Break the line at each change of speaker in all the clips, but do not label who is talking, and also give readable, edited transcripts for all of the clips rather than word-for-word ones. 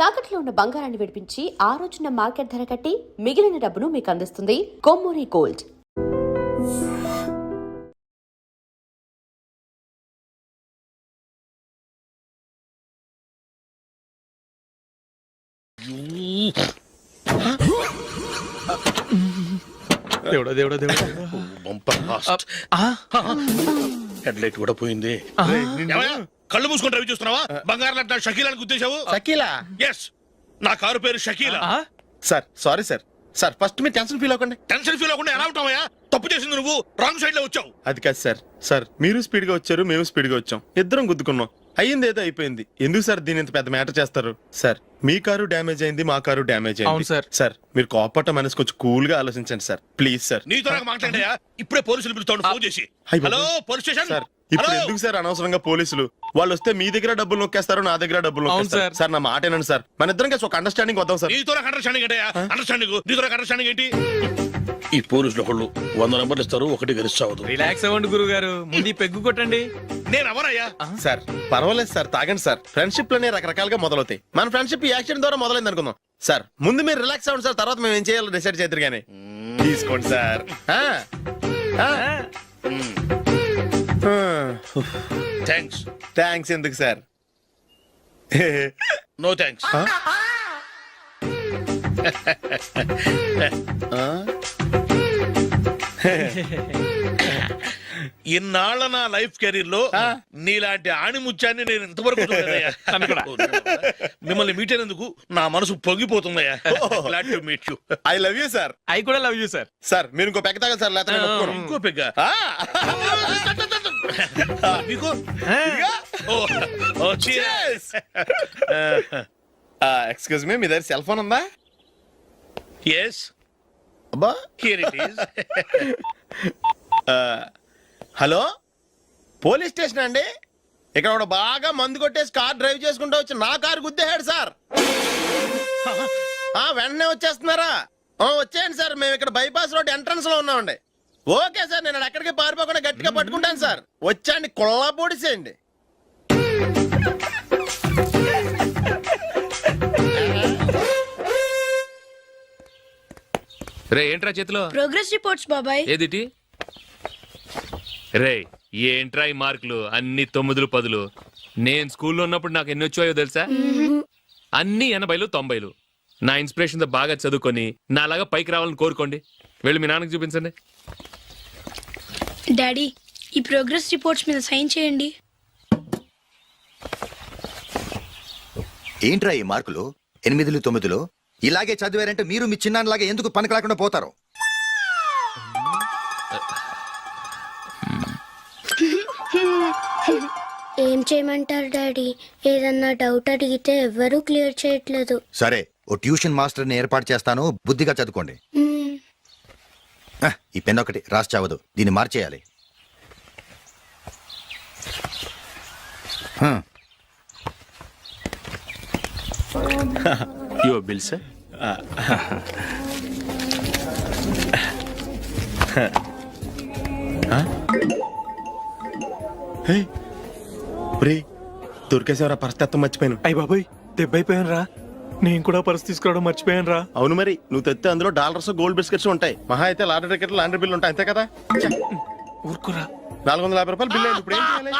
తాకట్లో ఉన్న బంగారాన్ని విడిపించి ఆ రోజున మార్కెట్ ధర కట్టి మిగిలిన డబ్బును మీకు అందిస్తుంది కొమ్మూరి గోల్డ్.
దేవుడా దేవుడా దేవుడా
హెడ్ లైట్ కూడా పోయింది. కళ్ళు మూసుకొని రవి చూస్తున్నావా? బంగారం లాంటి షకీలాని గుర్తించావు?
షకీలా?
ఎస్, నా కారు పేరు Shakeela.
Sir sorry sir. Sir first మీరు టెన్షన్ ఫీల్ అవ్వకండి.
టెన్షన్ ఫీల్ అవ్వకుండా ఎలా ఉంటావయ్యా? తప్పు చేసింది నువ్వు, రాంగ్ సైడ్ లో వచ్చావు.
అది కాదు సార్. సార్ మీరు స్పీడ్ గా వచ్చారు, మేము స్పీడ్ గా వచ్చాం, ఇద్దరం గుద్దుకున్నాం. అయ్యింది ఏదో అయిపోయింది. ఎందుకు సార్ దీని ఇంత పెద్ద మ్యాటర్ చేస్తారు? సార్ మీ కారు డ్యామేజ్ అయింది, మా కారు డ్యామేజ్ అయింది. సార్ మీరు కోపట్ట మనసు కొంచెం కూల్ గా ఆలోచించండి సార్, ప్లీజ్ సార్.
నీతో నాకు మాట్లాడాయా? ఇప్పుడే పోలీసులు పిలుస్తాను, ఫోన్ చేసి. Hello police station.
సార్ ఇప్పుడు ఎందుకు సార్ అనవసరంగా పోలీసులు? వాళ్ళు వస్తే మీ దగ్గర డబ్బులు నొక్కేస్తారు, నా దగ్గర డబ్బులు నొక్కేస్తారు. సార్ నా మాట ఏనండి సార్, మన ఇద్దరం కలిసి ఒక అండర్స్టాండింగ్ వద్దాం సార్.
నీతో నాకు అండర్స్టాండింగ్ ఏంటయ్యా? అండర్స్టాండింగ్ నీతో నాకు అండర్స్టాండింగ్ ఏంటి? ఈ పోలీసులు ఒకళ్ళు 100 నెంబర్లు ఇస్తారు, ఒకటి గెలుస్తావద్దు.
రిలాక్స్ అవ్వండి గురువు గారు, ముందు పెగ్గు కొట్టండి.
నేను ఎవరయ్యా?
సార్ పర్వాలేదు సార్, తాగండి సార్. ఫ్రెండ్షిప్ లోనే రకరకాలుగా మొదలవుతాయి. మన ఫ్రెండ్షిప్ ఈ యాక్షన్ ద్వారా మొదలైంది అనుకుందాం. సార్ ముందు మీరు రిలాక్స్ అవ్వండి సార్, తర్వాత మేము ఏం చేయాలో డిసైడ్ చేద్దరు గానీ. తీసుకోండి సార్.
థ్యాంక్స్.
థ్యాంక్స్ ఎందుకు సార్?
No thanks. ఇన్నాళ్ళ నా లైఫ్ కెరీర్ లో నీలాంటి ఆణిముత్యాన్ని నేను ఇంతవరకు చూడలేదయ్యా. మిమ్మల్ని మీట్ అయినందుకు నా మనసు పొంగిపోతుందయ్యా. Glad to meet you.
I love you sir.
I కూడా లవ్ యూ సార్.
సార్ మీరు ఇంకో పెక్క తాగండి సార్, లేకపోతే
ఇంకో పెగ్గ మీకు.
ఎక్స్క్యూజ్ మీ, మీ దగ్గర సెల్ ఫోన్ ఉందా?
yes,
అబ్బా
here it is.
Hello police station అండి. ఇక్కడ ఒకడు బాగా మందు కొట్టేసి కార్ డ్రైవ్ చేసుకుంటూ వచ్చి నా కారు గుద్దేశాడు సార్. వెంటనే వచ్చేస్తున్నారా? వచ్చేయండి సార్, మేము ఇక్కడ బైపాస్ రోడ్ ఎంట్రన్స్ లో ఉన్నామండి. ఓకే సార్, నేను ఎక్కడికి పారిపోకుండా గట్టిగా పట్టుకుంటాను సార్. వచ్చాండి, కుళ్ళ పొడిసేయండి.
రే ఏంట్రా చేతిలో?
ప్రోగ్రెస్ రిపోర్ట్స్ బాబాయ్.
ఏదిటి? రే ఏంట్రా ఈ మార్కులు అన్ని 9లు 10లు? నేను స్కూల్లో ఉన్నప్పుడు నాకు ఎన్ని వచ్చాయో తెలుసా? అన్ని 80లు 90లు. నా ఇన్స్పిరేషన్ తో బాగా చదువుకొని నాలాగా పైకి రావాలని కోరుకోండి. వెళ్ళి మీ నాన్నకి చూపించండి.
డాడీ ఈ ప్రోగ్రెస్ రిపోర్ట్స్ మీద సైన్ చేయండి.
ఏంట్రా ఈ మార్కులు 8లు 9లు? ఇలాగే చదివారంటే మీరు మీ చిన్నాన్నలాగా ఎందుకు పనికిరాకుండా పోతారు?
ఏం చేయమంటారు డాడీ? ఏదన్నా డౌట్ అడిగితే ఎవ్వరూ క్లియర్ చేయట్లేదు.
సరే, ఓ ట్యూషన్ మాస్టర్ని ఏర్పాటు చేస్తాను, బుద్ధిగా చదువుకోండి. ఈ పెన్ ఒకటి రాసి చావదు, దీన్ని మార్చేయాలి.
Your bill sir.
దొరికేసేవరా? పరిస్థితి మర్చిపోయాను.
అయ్య బాబాయ్ దెబ్బైపోయాను రా. నేను కూడా పర్స్ తీసుకురావడం మర్చిపోయాను రా.
అవును మరి, నువ్వు తెస్తే అందులో డాలర్స్ గోల్డ్ బిస్కెట్స్ ఉంటాయి. మహా అయితే లాటరీ టికెట్ లాండ్రీ బిల్లు ఉంటాయి, అంతే కదా?
ఊరుకురా.
450 రూపాయలు బిల్లు అయింది. ఇప్పుడు ఏం చేయాలి?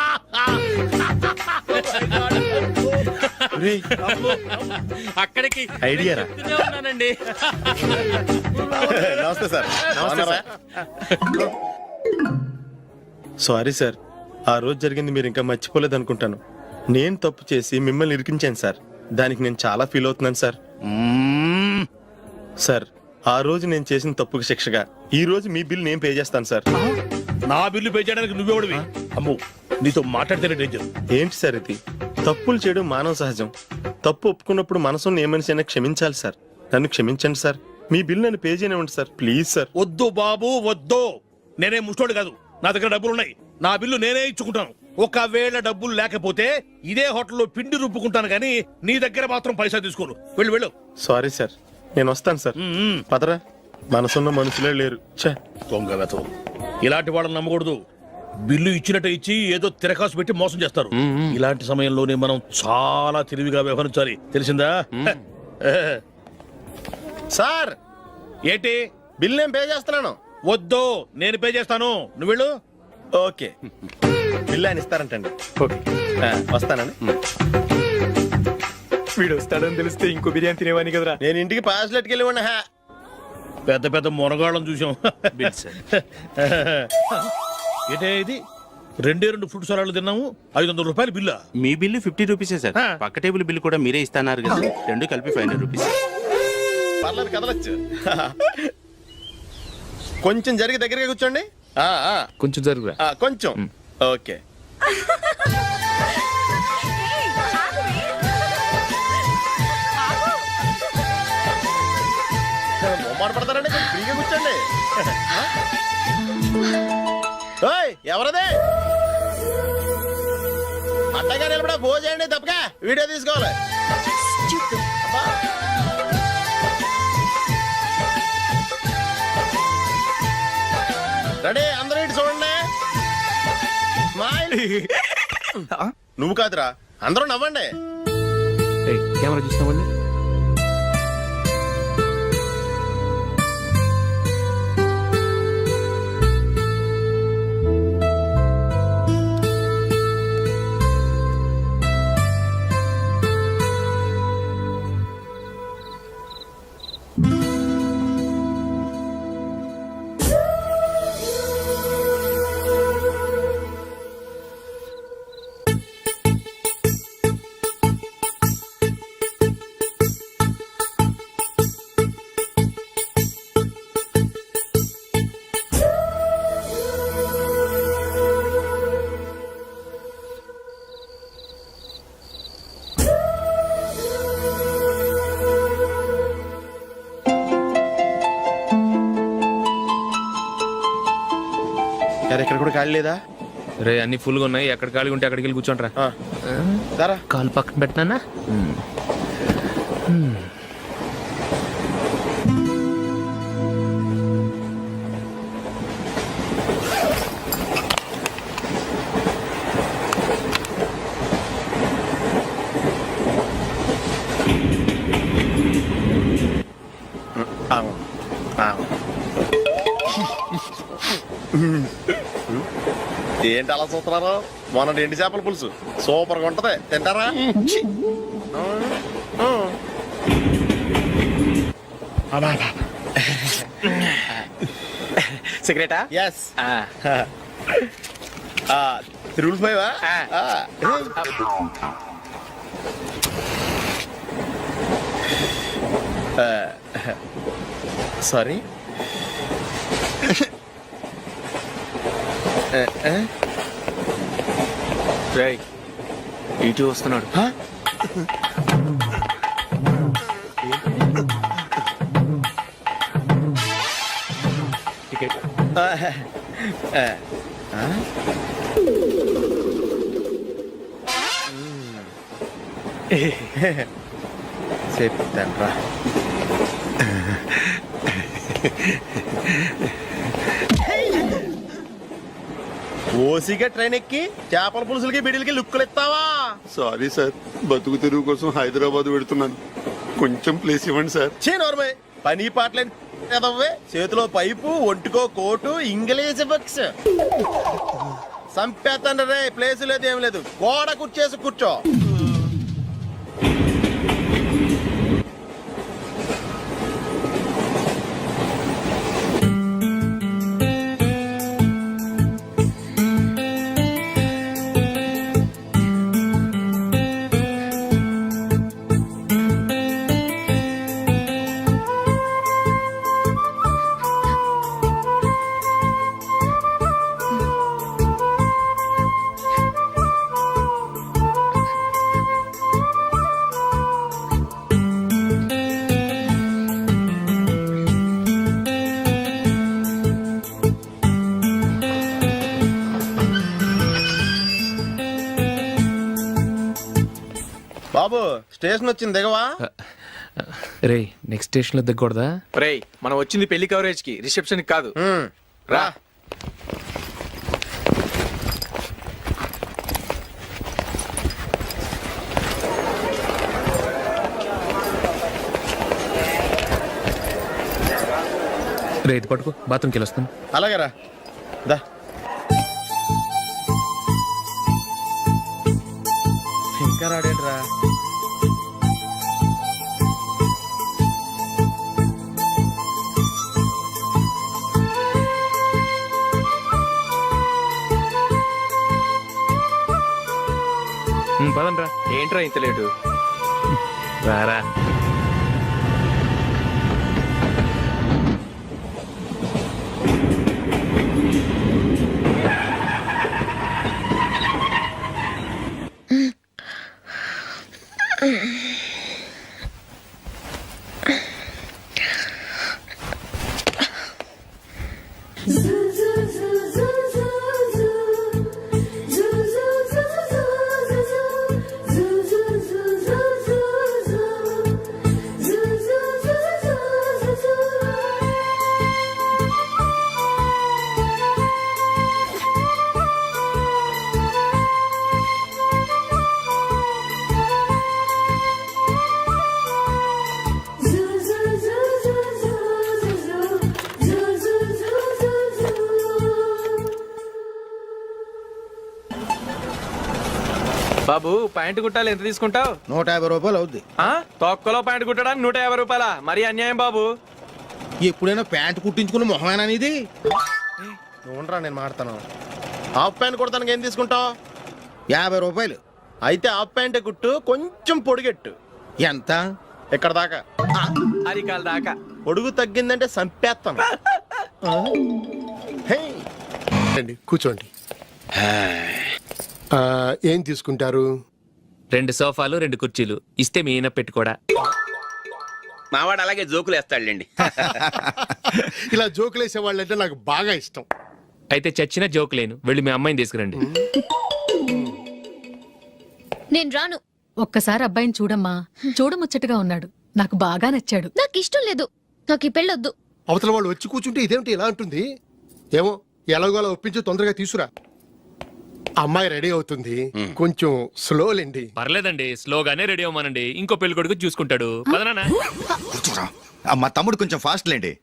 అక్కడికి
ఐడియా రా.
ఉన్నానండి.
నమస్తే సార్. సారీ సార్, ఆ రోజు జరిగింది మీరు ఇంకా మర్చిపోలేదు అనుకుంటాను. నేను తప్పు చేసి మిమ్మల్ని ఇరికించాను సార్. దానికి నేను చాలా ఫీల్ అవుతున్నాను సార్. సార్ ఆ రోజు నేను చేసిన తప్పుకి శిక్షగా ఈ రోజు మీ బిల్ నేను పే చేస్తాను సార్.
నా బిల్లు పే చేయడానికి నువ్వెవడివి? అమ్మో, నీతో మాట్లాడితేనే డేంజర్.
ఏంటి సార్ ఇది? తప్పులు చేయడం మానవ సహజం. తప్పు ఒప్పుకున్నప్పుడు మనసుని ఏ మనిషి అయినా క్షమించాలి సార్. నన్ను క్షమించండి సార్. మీ బిల్ నన్ను పే చేయనివ్వండి సార్, ప్లీజ్ సార్.
వద్దు బాబు వద్దు, నేనే ముష్టోడు కాదు. నా దగ్గర డబ్బులున్నాయి, నా బిల్లు నేనే ఇచ్చుకుంటాను. ఒకవేళ డబ్బులు లేకపోతే ఇదే హోటల్లో పిండి రుబ్బుకుంటాను, కానీ నీ దగ్గర మాత్రం పైసా తీసుకోను. వెళ్ళు వెళ్ళు.
సారీ సార్, నేను వస్తాను సార్. పదరా, మనసున్న మనుషులే లేరు.
దొంగ వెతవు, ఇలాంటి వాళ్ళని నమ్మకూడదు. బిల్లు ఇచ్చినట్టు ఇచ్చి ఏదో తిరకాసు పెట్టి మోసం చేస్తారు. ఇలాంటి సమయంలోనే మనం చాలా తెలివిగా వ్యవహరించాలి, తెలిసిందా?
సార్
ఏంటి?
బిల్ నేను పే చేస్తున్నాను.
వద్దు, నేను పే చేస్తాను, నువ్వు వెళ్ళు.
ఓకే, బిల్ ఆయన ఇస్తారంటండి.
ఓకే,
వస్తానండి.
వీడు వస్తాడని తెలిస్తే ఇంకో బిర్యానీ తినేవాని కదరా.
నేను ఇంటికి పాస్లెట్కి వెళ్ళి ఉన్నా.
పెద్ద పెద్ద మునగాళ్ళం చూసాం. ఏంటే ఇది? 2 ఫ్రూట్ సలాడ్లు తిన్నాము, 500 రూపాయలు బిల్లా?
మీ బిల్లు 50 రూపీసే సార్.
ఆ.
పక్క టేబుల్ బిల్లు కూడా మీరే ఇస్తాన్నారు కదా, రెండు కలిపి 500 రూపీస్.
పర్లేదు, కదలొచ్చు. కొంచెం జరిగి దగ్గరగా కూర్చోండి.
కొంచెం జరుగురా.
కొంచెం. ఓకే. మొమ్మాట పడతారండి, కొంచెం ఫ్రీగా కూర్చోండి. ఓయ్, ఎవరదే? అట్టగా నిలబడా భోజేయండి, తప్పగా వీడియో తీసుకోవాలి. అబ్బా. రెడీ, అందరూ ఇటు చూడండి. స్మైల్. నువ్వు కాదురా, అందరూ నవ్వండి.
కెమెరా చూసినామండి.
ఇక్కడ కూడా ఖాళీ లేదా?
రే, అన్ని ఫుల్ గా ఉన్నాయి, ఎక్కడ ఖాళీ ఉంటే అక్కడికి వెళ్ళి కూర్చోండి రా.
దారా.
కాలు పక్కన పెట్టినా.
ఏంటి అలా చూస్తున్నారు? మొన్న ఎండు చేపల పులుసు సూపర్ గా ఉంటది, తింటారా?
సిగరెటా?
ఎస్. తిరుగులు పోయావా? సారీ.
ఇటు వస్తున్నాడు. టికెట్.
చెప్తాను రా. ఓసిగా ట్రైన్ ఎక్కి చేపల పులుసులకి బిడిలకి లుక్కులు ఇస్తావా?
సారీ సార్, బతుకు తెరువు కోసం హైదరాబాద్ పెడుతున్నాను, కొంచెం ప్లేస్ ఇవ్వండి సార్.
నోర్మే, పని పాటలేని కదవ్వే. చేతిలో పైపు, ఒంటికో కోటు, ఇంగ్లీష్ బుక్స్. సంపేతండ్రి రే, ప్లేస్ లేదు ఏం లేదు, గోడ కుర్చేసి కూర్చో. బాబు, స్టేషన్ వచ్చింది, దిగవా?
రే, నెక్స్ట్ స్టేషన్ లో దిగకూడదా?
రేయ్, మనం వచ్చింది పెళ్లి కవరేజ్ కి, రిసెప్షన్ కి కాదు.
రా.
రేతి పట్టుకో బాత్రూమ్కి వెళ్ళొస్తాను.
అలాగే రా దా. ఇంకా రాడేంట్రా?
పదండ్రా.
ఏంట్రా ఇంత లేటు?
రారా.
బాబు ప్యాంటు కుట్టాలి ఎంత తీసుకుంటావు?
150 రూపాయలు అవుద్ది.
తొక్కలో ప్యాంటు కుట్టడానికి 150 రూపాయల? మరి అన్యాయం బాబు.
ఎప్పుడైనా ప్యాంట్ కుట్టించుకున్న మొహమేనా ఇది?
నువ్వురా, నేను మాడతాను. హాఫ్ ప్యాంట్ కుడతానికి ఏం తీసుకుంటావు?
50 రూపాయలు.
అయితే హాఫ్ ప్యాంటే కుట్టు, కొంచెం పొడిగెట్టు.
ఎంత?
ఎక్కడ దాకా?
అరికాల దాకా.
పొడుగు తగ్గిందంటే సంపేస్తాను. హే,
రండి, కూర్చోండి. ఏం తీసుకుంటారు?
2 సోఫాలు 2 కుర్చీలు ఇస్తే మీ ఈయన పెట్టుకోడా.
మావాడు అలాగే జోకులు వేస్తాడులేండి.
ఇలా జోకులేసే వాళ్ళంటే నాకు బాగా ఇష్టం.
అయితే చచ్చిన జోక్ లేను. వెళ్ళి మీ అమ్మాయిని తీసుకురండి.
నేను రాను.
ఒక్కసారి అబ్బాయిని చూడమ్మా. చూడముచ్చటగా ఉన్నాడు. నాకు బాగా నచ్చాడు.
నాకు ఇష్టం లేదు. నాకు ఈ పెళ్ళొద్దు.
అవతల వాళ్ళు వచ్చి కూర్చుంటే ఇదేమిటి ఇలా ఉంటుంది? ఏమో ఎలాగోలా ఒప్పించి తొందరగా తీసురా. అమ్మాయి రెడీ అవుతుంది, కొంచెం స్లోలేండి.
పర్లేదండి, స్లోగానే రెడీ అవ్వమానండి. ఇంకో పెళ్లి కొడుకు చూసుకుంటాడు. పదనా.
కూర్చోరా. మా తమ్ముడు కొంచెం ఫాస్ట్ లేండి.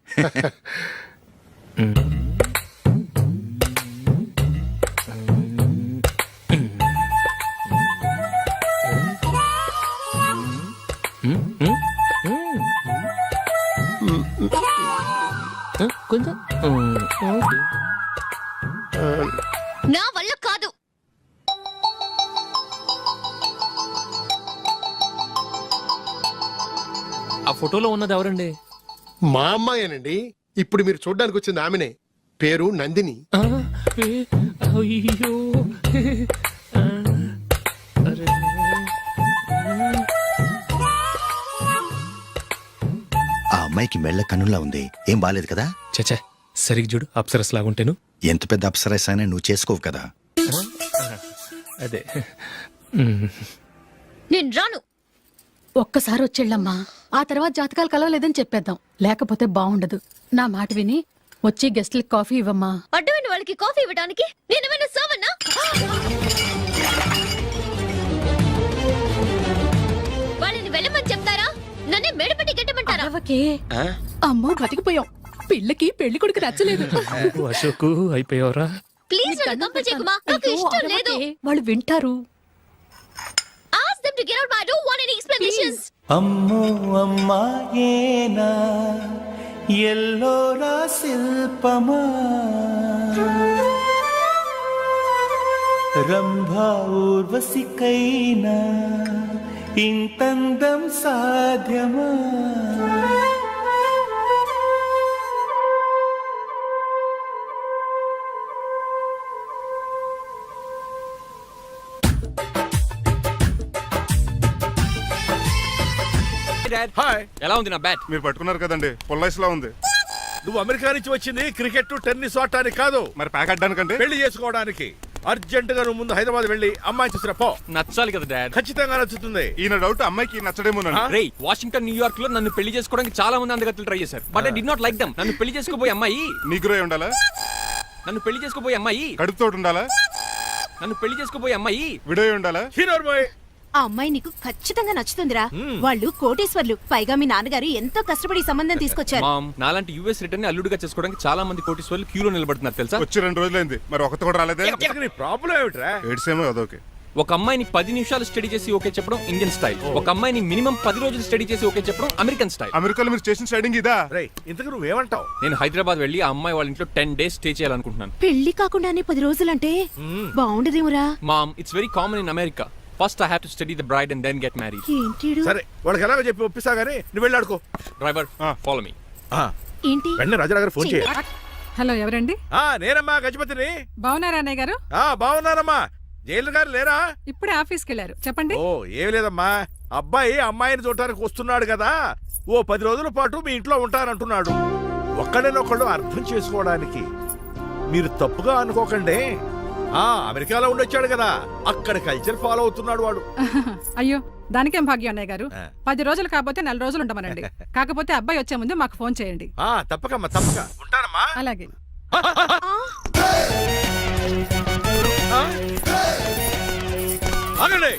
నా వల్ల కాదు.
ఆ ఫోటోలో ఉన్నది ఎవరండి?
మా అమ్మాయేనండి. ఇప్పుడు మీరు చూడడానికి వచ్చింది ఆమెనే. పేరు నందిని.
అయ్యో.
ఆ అమ్మాయికి మెళ్ళ కన్నులా ఉంది. ఏం బాలేదు కదా?
చచ్చా, సరిగ్గా చూడు. అప్సరస్ లాగుంటేను.
ఎంత పెద్ద అప్సరస్ అయినా నువ్వు చేసుకోవు కదా.
అదే.
నేను రాను.
ఒక్కసారి వచ్చేళ్ళమ్మా. ఆ తర్వాత జాతకాలు కలవలేదని చెప్పేద్దాం. లేకపోతే బాగుండదు. నా మాట విని వచ్చి గెస్ట్లకి కాఫీ ఇవ్వమ్మా.
అడ్డమైన వాళ్ళకి కాఫీ ఇవ్వడానికి నేనేమైనా సోవన్నా? వాళ్ళని వెళ్ళమని చెప్తారా? నన్నే మెడపట్టి గెట్టమంటారా?
అరవకే. అమ్మో బతికిపోయాం. పిల్లకి పెళ్లి కొడుకు నచ్చలేదు.
అశోక్ అయిపోయావరా?
ప్లీజ్ నన్ను కంపచేయకుమా. నాకు
అయ్యో,
ఇష్టం లేదు.
అరవకే. వాళ్ళు వింటారు.
Ask them to get out. I don't want any explanations.
అమ్మో అమ్మాయేనా ఎల్లోరా శిల్పమా రంభా ఊర్వశికైనా ఇంతందం సాధ్యమా?
హాయ్.
ఎలా ఉంది నా బ్యాట్?
మీరు పట్టుకున్నారు కదండి, పొల్లైస్ లా ఉంది.
నువ్వు అమెరికా నుంచి వచ్చింది క్రికెట్ టెన్నిస్ ఆడటానికి కాదు,
మరి ప్యాక్ అడ్డానికంటే
పెళ్లి చేసుకోవడానికి. అర్జెంట్ గా నువ్వు ముందు హైదరాబాద్ వెళ్ళి అమ్మాయి చూసిరా పో.
నచ్చాలి కదా డాడ్.
ఖచ్చితంగా నచ్చుతుంది.
ఈయన డౌట్ అమ్మాయికి నచ్చడేమోనండి.
రే, వాషింగ్టన్ న్యూయార్క్ లో నన్ను పెళ్లి చేసుకోవడానికి చాలా మంది అందగత్తలు ట్రై చేశారు. But I did not like them. నన్ను పెళ్లి చేసుకోబోయే అమ్మాయి
నీగురై ఉండాలా?
నన్ను పెళ్లి చేసుకోబోయే అమ్మాయి
కడుపుతోటి ఉండాలా?
నన్ను పెళ్లి చేసుకోబోయే అమ్మాయి
విడోయి ఉండాలా?
హీరో బాయ్,
ఆ అమ్మాయి నీకు ఖచ్చితంగా నచ్చుతుందిరా. వాళ్ళు కోటేశ్వర్లు, పైగా మీ నాన్నగారు ఎంతో కష్టపడి ఈ సంబంధం తీసుకొచ్చారు.
మామ్, నాలాంటి యూఎస్ రిటర్న్ అల్లుడిగా చేసుకోవడానికి చాలా మంది కోటీశ్వర్లు క్యూలో నిలబడుతున్నారు తెలుసా?
వచ్చి 2 రోజులైంది, మరి ఒకటి కూడా రాలేదే.
ప్రాబ్లం ఏమిట్రా?
ఏడ్సేమో అదొకే.
ఒక అమ్మాయిని 10 నిమిషాలు స్టడీ చేసి ఓకే చెప్పడం ఇండియన్ స్టైల్. ఒక అమ్మాయిని మినిమం 10 రోజులు స్టడీ చేసి ఓకే చెప్పడం అమెరికన్ స్టైల్.
అమెరికాలో మీరు చేసిన స్టైడింగ్ ఇదా?
రేయ్, ఇంతకు నువ్వేమంటావు?
నేను హైదరాబాద్ వెళ్ళి ఆ అమ్మాయి వాళ్ళ ఇంట్లో 10 days స్టే చేయాలనుకుంటున్నాను.
పెళ్లి కాకుండానే 10 రోజులంటే బాగుండదేమురా?
Mom, it's very common in America. First I have to study the bride and then get married.
ఏంటిడు?
సరే, వాళ్ళకి ఎలాగో చెప్పి ఒప్పిస్తా గానీ నువ్వు వెళ్ళి ఆడుకో.
Driver, follow me.
ఏంటి?
వెంటనే రాజారావు గారు ఫోన్ చేయ.
హలో, ఎవరండి?
నేనమ్మా గజపతిని.
బాగున్నారా అన్నయ్య గారు?
బాగున్నానమ్మా. జైలు గారు లేరా?
ఇప్పుడే ఆఫీస్కి వెళ్ళారు. చెప్పండి.
ఓ, ఏమి లేదమ్మా, అబ్బాయి అమ్మాయిని చూడటానికి వస్తున్నాడు కదా, ఓ 10 రోజుల పాటు మీ ఇంట్లో ఉంటానంటున్నాడు. ఒక్కడనొక్కడు అర్థం చేసుకోవడానికి మీరు తప్పుగా అనుకోకండి. అమెరికాలో ఉండొచ్చాడు కదా, అక్కడ కల్చర్ ఫాలో అవుతున్నాడు వాడు.
అయ్యో, దానికేం భాగ్యం అన్నయ్య గారు. 10 రోజులు కాకపోతే 4 రోజులు ఉంటామనండి. కాకపోతే అబ్బాయి వచ్చే ముందు మాకు ఫోన్ చేయండి.
తప్పకమ్మా, తప్పక ఉంటానమ్మా.
అలాగే.
ఆగండి.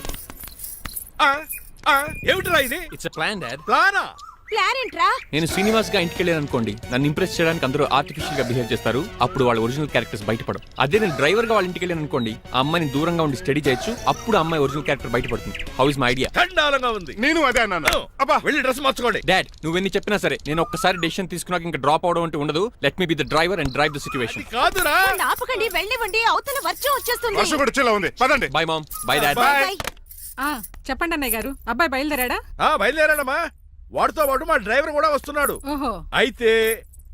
ఏమిటిరా ఇది?
It's a plan dad.
ప్లానా?
ప్లాన్ ఏంట్రా?
నేను శ్రీనివాస్ గా ఇంటికి వెళ్ళాను అనుకోండి, నన్ను ఇంప్రెస్ చేయడానికి అందరూ ఆర్టిఫిషియల్ గా బిహేవ్ చేస్తారు. అప్పుడు వాళ్ళ ఒరిజినల్ క్యారెక్టర్స్ బయటపడవు. అదే నేను డ్రైవర్ గా వాళ్ళ ఇంటికి వెళ్ళాను అనుకోండి, ఆ అమ్మాయిని దూరంగా ఉండి స్టడీ చేయొచ్చు. అప్పుడు ఆ అమ్మాయి ఒరిజినల్ క్యారెక్టర్ బయటపడుతుంది. How is my idea?
చండాలంగా ఉంది.
నేను అదే అన్నాను. అబ్బా,
వెళ్ళి డ్రెస్ మార్చుకోండి.
డాడ్, నువ్వెన్ని చెప్పినా సరే నేను ఒక్కసారి డెసిషన్ తీసుకున్నాక ఇంకా డ్రాప్ అవడం అంటూ ఉండదు. Let me be the driver and drive the situation.
కాదురా,
ఆపకండి, వెళ్ళివ్వండి. అవతల వర్షం వచ్చేస్తుంది.
వర్షం కూడా వచ్చేలా ఉంది. పదండి.
Bye mom. Bye dad.
Bye.
చెప్పండి అన్నయ్య గారు, అబ్బాయి బయలుదేరాడా?
బయలుదేరాడమ్మా. వాడితో పాటు మా డ్రైవర్ కూడా వస్తున్నాడు.
ఓహో,
అయితే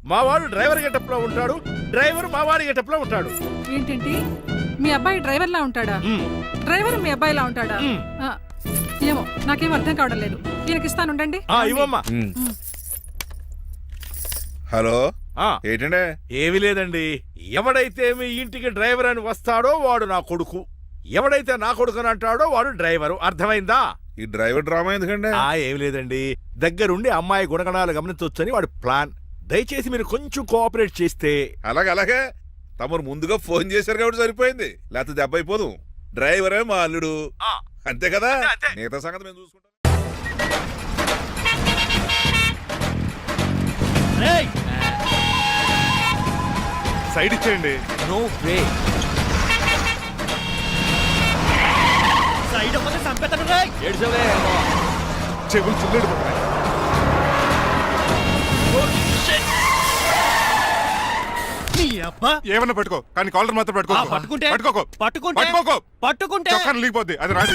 మా వాడు డ్రైవర్ గెటప్ లో ఉంటాడు, డ్రైవర్ మా వాడి గెటప్ లో ఉంటాడు.
ఏంటంటి? మీ అబ్బాయి డ్రైవర్ లా ఉంటాడా? డ్రైవర్ మీ అబ్బాయి లా ఉంటాడా? ఏమో, నాకేం అర్థం కావడం లేదు. ఈయనకి ఇస్తాను, ఉండండి.
ఇవ్వమ్మా.
హలో, ఏంటంటే?
ఏమీ లేదండి, ఎవడైతే మీ ఇంటికి డ్రైవర్ అని వస్తాడో వాడు నా కొడుకు, ఎవడైతే నా కొడుకు అని అంటాడో వాడు డ్రైవరు. అర్థమైందా?
ఈ డ్రైవర్ డ్రామా ఎందుకంటే?
ఏమి లేదండి, దగ్గరుండి అమ్మాయి గుణగణాలు గమనించొచ్చని వాడి ప్లాన్. దయచేసి మీరు కొంచెం కోఆపరేట్ చేస్తే.
అలాగే తమరు ముందుగా ఫోన్ చేశారు కాబట్టి సరిపోయింది, లేకపోతే దెబ్బ అయిపోదు. డ్రైవరే మా అల్లుడు, అంతే కదా? మిగతా సంగతి మేము చూసుకుంటాం. సైడ్ ఇచ్చేయండి.
No way.
చెవులు చిల్లెడు ఏమన్నా పెట్టుకో, కానీ కాలర్ మాత్రం పట్టుకోకు. చొక్కాను లీగిపోద్ది, అది రాదు.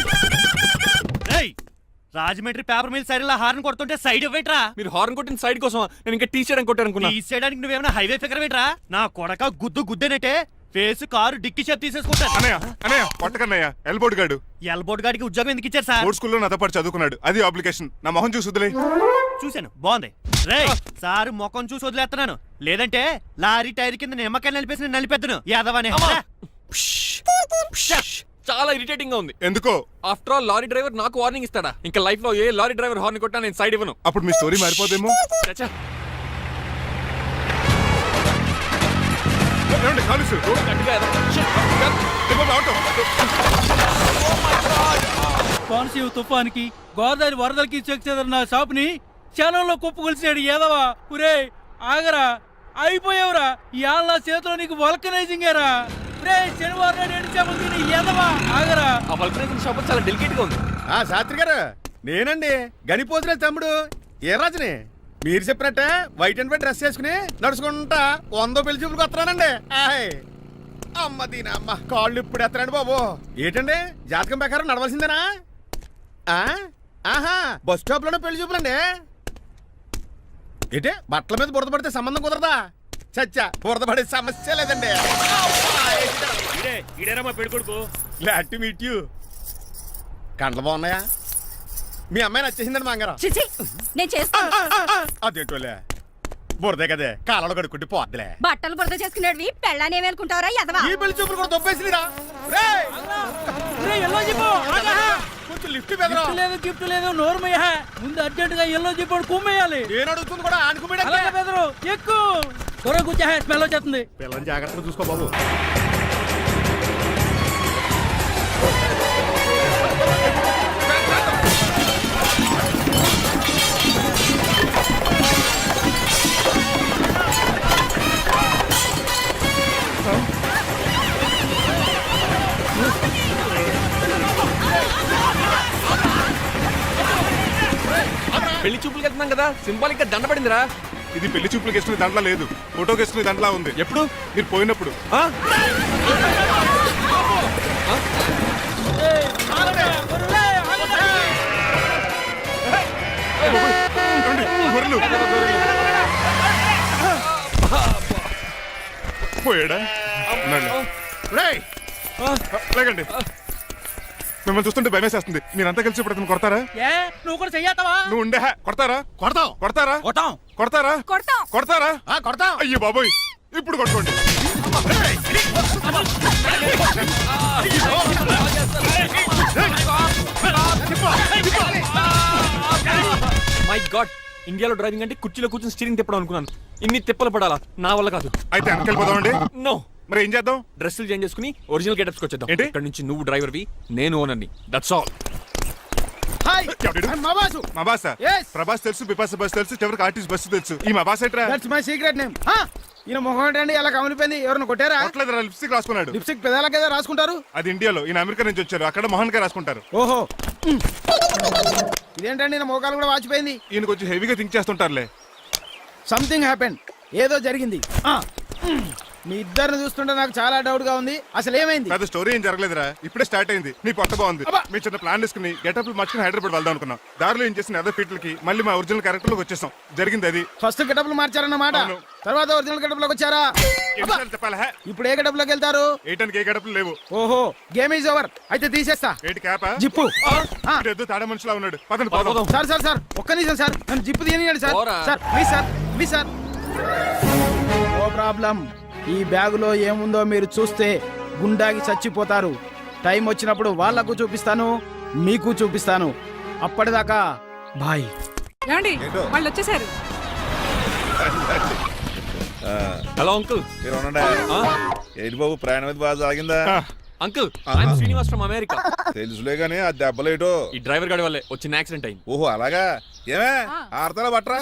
రాజమండ్రి పేపర్ మిల్ సైడ్ ఇలా హార్న్ కొడుతుంటే సైడ్ ఇవ్వట్రా.
మీరు హార్న్ కొట్టిన సైడ్ కోసం నేను ఇంకా టీ చేయడానికి కొట్టారనుకున్నా.
తీసేయడానికి నువ్వేమైనా హైవే ఫిగర్ పెట్టరా? నా కొడక గుద్దేనట్టే ఫేస్ కారు డిక్కి షేప్ తీసేసుకుంటాను.
అన్నయ్య పట్టకన్నయ్య, ఎల్బోర్డ్ గాడు.
ఎల్బోర్డ్ గాడికి ఉద్యోగం ఎందుకు ఇచ్చారు సార్?
బోర్డ్ స్కూల్లో నాతో పాటు చదువుకున్నాడు, అది అప్లికేషన్. నా మొహం చూసి వదిలే.
చూశాను, బాగుంది. రే సారు ముఖం చూసి వదిలేస్తున్నాను, లేదంటే లారీ టైర్ కింద నిమ్మకాయ నలిపేసి నలిపేద్దును యాదవనే.
చాలా ఇరిటేటింగ్ గా ఉంది.
ఎందుకో?
ఆఫ్టర్ ఆల్ లారీ డ్రైవర్ నాకు వార్నింగ్ ఇస్తాడా? ఇంకా లైఫ్ లో ఏ లారీ డ్రైవర్ హార్న్ కొట్టా నేను సైడ్ ఇవ్వను.
అప్పుడు మీ స్టోరీ మారిపోదేమో.
చచ్చా.
కోనసీమ తుఫానికి గోదావరి వరదలకి చెక్ చెదరిన షాప్ ని క్షణంలో కుప్పకొలిసాడు ఏదవా. పురే ఆగరా, అయిపోయావురా. ఇవాళ నా చేతిలో నీకు వల్కనైజింగ్ ఏరా. రే శనివారం నాడు ఎండు చేపలు తిని ఏదవా ఆగరా.
ఆ వల్కనైజింగ్ షాప్ చాలా డెలికేట్ గా ఉంది.
శాస్త్రి గారు, నేనండి గనిపోతున్న తమ్ముడు ఏ రాజుని. మీరు చెప్పినట్టే వైట్ అండ్ వైట్ డ్రెస్ వేసుకుని నడుచుకుంటా 100 పెళ్లి చూపులకు వస్తున్నానండి. అమ్మ దీనమ్మ, కాళ్ళు ఇప్పుడు ఎత్తనండి బాబు. ఏంటండి జాతకం ప్రకారం నడవలసిందేనా? బస్ స్టాప్ లోనే పెళ్లి చూపులండి. ఏంటి బట్టల మీద బురద పడితే సంబంధం కుదరదా? చచ్చా, బురద పడే సమస్య లేదండి. Glad to meet you. కండ్లు బాగున్నాయా? మీ అమ్మాయి నచ్చేసిందండి మంగారం.
నేను చేస్తాను.
అదేంటోలే, బురదే కదే, కాలంలో కడుక్కుంటే పోద్దులే.
బట్టలు బురద చేసుకునేవి పెళ్ళాన్ని ఏమేలుకుంటావరా యదవా?
ఈ పెళ్లి చూపులు కూడా దొబ్బేసిందిరా. కొంచెం లిఫ్ట్ బెదరా.
లేదు గిఫ్ట్ లేదు, నోర్మయ్య. ముందు అర్జెంట్ గా ఎల్లో చెప్పాడు కుమ్మేయాలి.
నేను అడుగుతుంది కూడా ఆనుకుమేడే.
బెదరు ఎక్కువ త్వర కూర్చో, స్మెల్ వచ్చేస్తుంది.
పిల్లని జాగ్రత్తగా చూసుకో బాబు.
పెళ్లి చూపులకి వెళ్తున్నాం కదా సింబాలిక్ గా దండ పడిందిరా.
ఇది పెళ్లి చూపులకు వేసుకునే దాంట్లో లేదు, ఫోటోకి వేసుకునే దాంట్లో ఉంది.
ఎప్పుడు?
మీరు పోయినప్పుడు.
ఆ?
ఏమండి? గొర్రెలు. పోయాడా? ఉన్నాడు. రేయ్! లేకండి, మిమ్మల్ని చూస్తుంటే భయమేసేస్తుంది. మీరంతా కలిసి ఇప్పుడు అతను కొడతారా?
ఏ నువ్వు కూడా చెయ్యతావా?
నువ్వు ఉండే కొడతారా?
కొడతాం
కొడతారా?
కొట్టాం
కొడతారా?
కొడతాం
కొడతారా?
కొడతాం.
అయ్యో బాబోయ్, ఇప్పుడు కొట్టుకోండి.
మై గాడ్, ఇండియాలో డ్రైవింగ్ అంటే కుర్చీలో కూర్చొని స్టీరింగ్ తిప్పడం అనుకున్నాను. ఇన్ని తిప్పలు పడాలా? నా వల్ల కాదు.
అయితే వెనకెళ్ళిపోదామండి.
నో,
మరి ఏం చేద్దాం?
డ్రెస్సులు చేంజ్ చేసుకుని ఒరిజినల్ గెటప్స్కి వచ్చేద్దాం.
ఏంటి?
ఇక్కడ నుంచి నువ్వు డ్రైవర్వి, నేను ఓనర్ని. That's all.
హాయ్
ఎవడు?
మా బాసు.
మా బాస.
Yes.
ప్రభాస్ తెలుసు, బిపాస బస్ తెలుసు, చివరికి ఆర్టిస్ట్ బస్సు తెలుసు. ఈ మా బాస్ ఎట్రా?
That's my secret name. ఈయన మొహం ఏంటండి అలా కమిలిపోయింది? ఎవరిని కొట్టారా?
కొట్టలేదురా, లిప్స్టిక్ రాసుకున్నాడు.
లిప్స్టిక్ పెదాల కదా రాసుకుంటారు.
అది ఇండియాలో, ఈయన అమెరికా నుంచి వచ్చారు, అక్కడ మోహన్ గారు రాసుకుంటారు.
ఓహో, ఇదేంటండి నా మోకాలు కూడా వాచిపోయింది.
ఈయన కొంచెం హెవీగా థింక్ చేస్తుంటారులే.
సంథింగ్ హ్యాపెన్, ఏదో జరిగింది. మీ ఇద్దరిని చూస్తుంటే నాకు చాలా డౌట్ గా ఉంది. అసలు ఏమైంది?
పెద్ద స్టోరీ ఏం జరగలేదురా, ఇప్పుడే స్టార్ట్ అయింది. నీ పొట్ట బాగుంది. మీ చిన్న ప్లాన్ వేసుకుని గెటప్లు మార్చుకుని హైదరాబాద్ వెళ్దాం అనుకున్నాం. దారిలో ఏం చేసిన అదర్ ఫీట్లకి మళ్ళీ మా ఒరిజినల్ క్యారెక్టర్ లోకి వచ్చేసాం. జరిగింది అది.
ఫస్ట్ గెటప్లు మార్చారన్నమాట,
అవును.
తర్వాత ఒరిజినల్ గెటప్ లోకి వచ్చారా?
ఎన్నిసార్లు చెప్పాలా?
ఇప్పుడు ఏ గెటప్ లోకి వెళ్తారు?
ఏటానికి ఏ గడపలు లేవు.
ఓహో, గేమ్ ఈజ్ ఓవర్. అయితే తీసేస్తా
ఏటి క్యాపా?
జిప్పు.
ఏదో తాడ మనుషులా ఉన్నాడు. పదండి పోదాం.
సార్ సార్ సార్, ఒక్క నిమిషం సార్, నన్ను జిప్పు తీయనియండి సార్.
పోరా.
Sir please sir, please sir. No problem. ఈ బ్యాగులో ఏముందో మీరు చూస్తే గుండాకి చచ్చిపోతారు. టైం వచ్చినప్పుడు వాళ్లకు చూపిస్తాను, మీకు చూపిస్తాను. అప్పటిదాకా బాయ్.
ఏంటో?
వాళ్ళు వచ్చేసారు.
Hello uncle.
మీరు ఉండండి. ఏంటి బాబు, ప్రయాణం అయితే బాగా సాగిందా?
Uncle, I'm Srinivas from America.
తెలుసులే గానీ ఆ దెబ్బలేటో.
ఈ డ్రైవర్ గాడి వల్లే వచ్చిన యాక్సిడెంట్ అయింది.
ఓహో అలాగా. ఏమే ఆడతారా బట్రా?